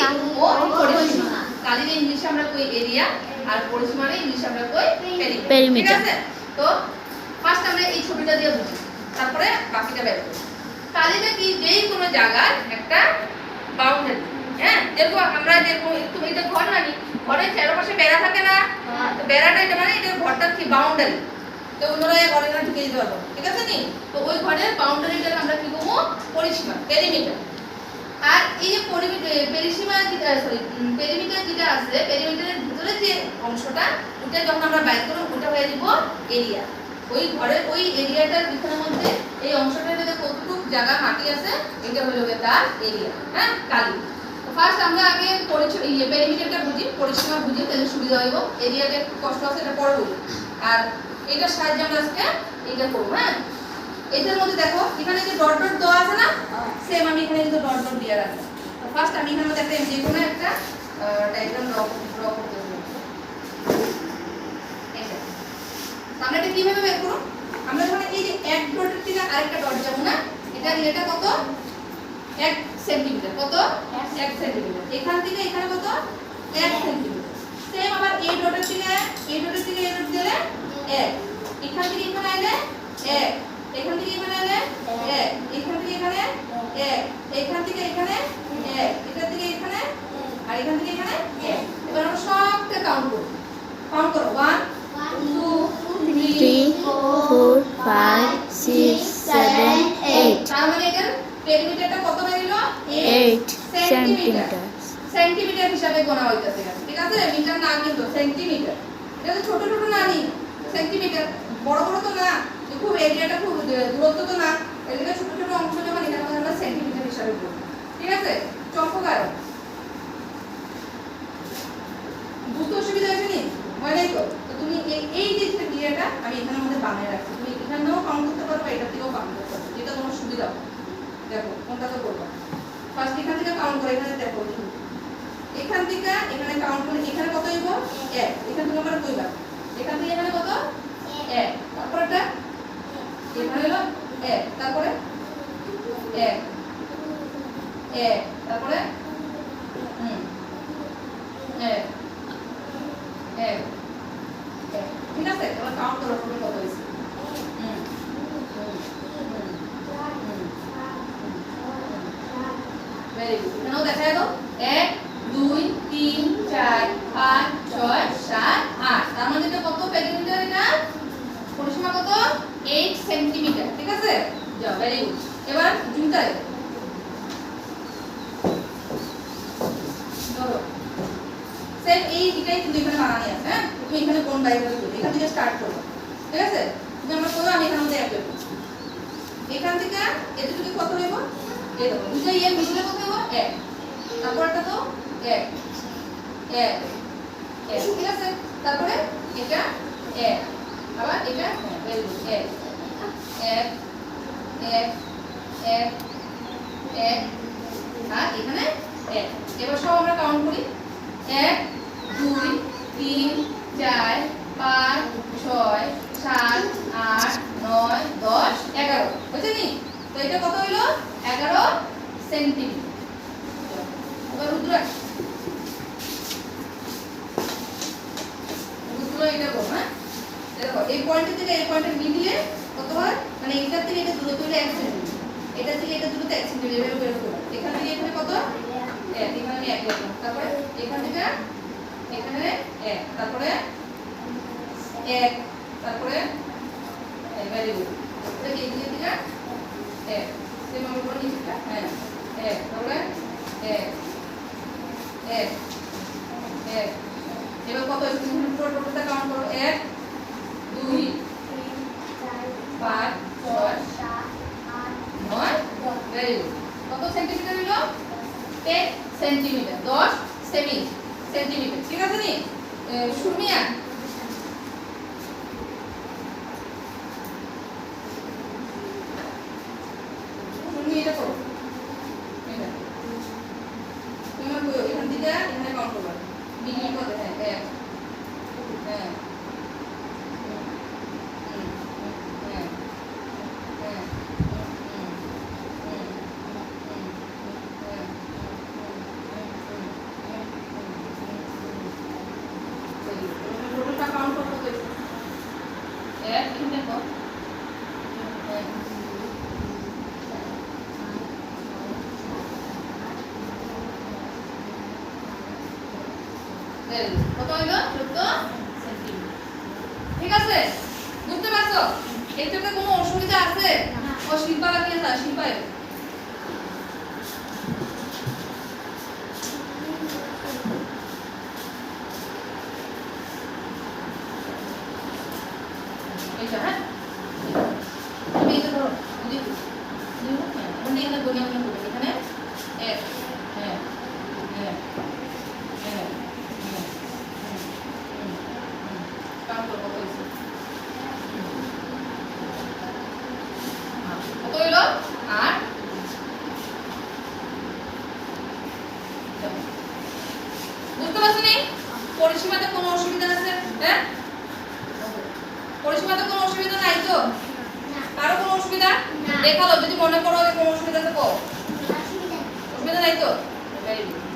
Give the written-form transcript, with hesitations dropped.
কালি ও পরিসীমা। কালির ইংলিশে আমরা কই এরিয়া আর পরিসীমার ইংলিশে আমরা কই পেরিমিটার। ঠিক আছে? তো ফার্স্ট আমরা এই ছবিটা দিয়ে বুঝি, তারপরে বাকিটা বের করি। কালিটা কি? যেই কোনো জায়গার একটা বাউন্ডারি। হ্যাঁ, দেখো আমরা দেখো একটু এটা ঘর নানি, ঘরের চারপাশে বেড়া থাকে না, তো বেড়াটা এটা মানে এটা ঘরটার কি বাউন্ডারি। তো অন্যরা ঘরে না ঢুকে দিতে পারবো, ঠিক আছে নি? তো ওই ঘরের বাউন্ডারিটাকে আমরা কি বলবো? পরিসীমা, পেরিমিটার। আর এই যে পেরিসীমা যেটা পেরিমিটার যেটা আছে, পেরিমিটারের ভিতরে যে অংশটা ওটা যখন আমরা বাইর করব ওটা হয়ে যাব এরিয়া। ওই ঘরের ওই এরিয়াটার ভিতরের মধ্যে এই অংশটার মধ্যে কতটুকু জায়গা মাটি আছে এটা হলো তার এরিয়া। হ্যাঁ, কালি। তো ফার্স্ট আমরা আগে পেরিমিটারটা বুঝি, পরিসীমা বুঝি, তাহলে সুবিধা হইব। এরিয়াটা একটু কষ্ট আছে, এটা পরে বুঝি। আর এটার সাহায্যে আমরা আজকে এটা করব। হ্যাঁ, এটার মধ্যে দেখো এখানে যে ডট ডট দেওয়া আছে না, সেম আমি এখানে কিন্তু ডট ডট দিয়ে রাখলাম। তো ফার্স্ট আমি এখানে মধ্যে একটা যে কোনো একটা ডায়াগ্রাম ড্র করতে হবে। এটা আমরা এটা কিভাবে বের করব? আমরা যখন এই যে এক ডটের থেকে আরেকটা ডট যাব না, এটা কত? 1 সেন্টিমিটার। কত? 1 সেন্টিমিটার। এখান থেকে এখানে কত? 1 সেন্টিমিটার। সেম আবার এই ডটের থেকে এই ডট দিলে 1, এখান থেকে এখানে আইলে 1, এখান থেকে এখানে আইলে 1, এখান থেকে এখানে 1, এখান থেকে এখানে 1, এটা থেকে এখানে, আর এখান থেকে এখানে 1। এবার আমরা সবটা কাউন্ট করব। কাউন্ট করো 1 2 3 4 5 6 7 8 তার মানে এটার পেরিমিটারটা কত বেরিলো? 8 সেন্টিমিটার। সেন্টিমিটার হিসাবে গোনা হইতাছে, ঠিক আছে? মিটার না, কিন্তু সেন্টিমিটার। এটা তো ছোট ছোট না নি, সেন্টিমিটার। বড় বড় তো না, খুব এরিয়াটা খুব দূরত্ব তো না, এদিকে ছোট ছোট অংশ যখন এখানে আমরা সেন্টিমিটার হিসাবে করব। ঠিক আছে? চমৎকার। বুঝতে অসুবিধা হয়েছে নি? হয় নাই তো? তো তুমি এই যে এরিয়াটা আমি এখানের মধ্যে বানিয়ে রাখছি, তুমি এখানেও কাউন্ট করতে পারো, এটা থেকেও কাউন্ট করতে পারো, যেটা তোমার সুবিধা হবে। দেখো কোনটা তো করবা। ফার্স্ট এখান থেকে কাউন্ট করে এখানে দেখো, এখান থেকে এখানে কাউন্ট করে এখানে কত হইব? 1। এখান থেকে আমরা কইবা এখান থেকে এখানে কত? 1। তারপরটা এখানে হলো 1, তারপরে 1 1, তারপরে 1 1 1। ঠিক আছে? এবার কাউন্ট করো কত হইছে। Very good. এখানেও দেখা দাও 1 2 3 4 5 6 7 8। তার মানে এটা কত পেরিমিটার? এটা পরিসীমা কত? 8 সেন্টিমিটার। ঠিক আছে? যাও, ভেরি গুড। এবার জুতায় ধরো সেম এই দিকটাই কিন্তু এখানে বানানি আছে। হ্যাঁ, তুমি এখানে কোন বাইরে করবে, এখান থেকে স্টার্ট করবে। ঠিক আছে? তুমি আমরা করব, আমি এখানে মধ্যে অ্যাড করব। এখান থেকে এতটুকু কত হইব? এই দেখো বুঝাই এর মিডলে কত হইব? 1। তারপরটা তো 1 1 1। ঠিক আছে? তারপরে এটা 1, আবার এটা ভেরি গুড 1 1 1 1 1, আর এখানে 1। এবার সব আমরা কাউন্ট করি 1 2 3 4 5 6 7 8 9 10 11। বুঝছো নি? তো এটা কত হইলো? 11 সেন্টিমিটার। এবার রুদ্রাক্ষ এটা বল। হ্যাঁ, দেখো এই পয়েন্ট থেকে এই পয়েন্টের মিডিলে কত হয়? মানে এটা থেকে এটা দূরত্ব হলো 1 সেন্টিমিটার, এটা থেকে এটা দূরত্ব 1 সেন্টিমিটার। এভাবে বের করব। এখান থেকে এখানে কত? 1। এখানে আমি 1 লিখলাম। তারপরে এখান থেকে এখানে 1, তারপরে 1, তারপরে ভেরি গুড। এটা কি দিকে দিকে 1 সেম আমরা করে নিচ্ছিটা। হ্যাঁ 1, তারপরে 1 1 1। এবার কত হইছে? তুমি টোটালটা কাউন্ট করো 1 2 3 4 5 6 7 8 9 ভেরি গুড। কত সেন্টিমিটার হলো? 10 সেন্টিমিটার। 10 সেন্টিমিটার। ঠিক আছে নি? সুমিয়া তুমি এটা করো, এটা তোমার এখান থেকে এখানে কাউন্ট করবা। মিডিল কত? হ্যাঁ 1 হ্যাঁ ভেরি গুড। কত হইলো? 14 সেন্টিমিটার। ঠিক আছে? বুঝতে পারছো? এটাতে কোনো অসুবিধা আছে? ও শিল্পা বাকি আছে, শিল্পা এলো। এইটা হ্যাঁ? তুমি এটা ধরো। এদিকে। এখানে এখানে গোনা গোনা করবে। এখানে 1 হ্যাঁ হ্যাঁ হ্যাঁ হ্যাঁ কাউন্ট করবো কইছে। কত হইলো? 8 বুঝতে পারছো নি? পরিসীমাতে কোনো অসুবিধা আছে? হ্যাঁ? পরিসীমাতে কোনো অসুবিধা নাই তো? কারো কোনো অসুবিধা? দেখালো যদি মনে করো যে কোনো অসুবিধা আছে কো? অসুবিধা নাই তো? Very good.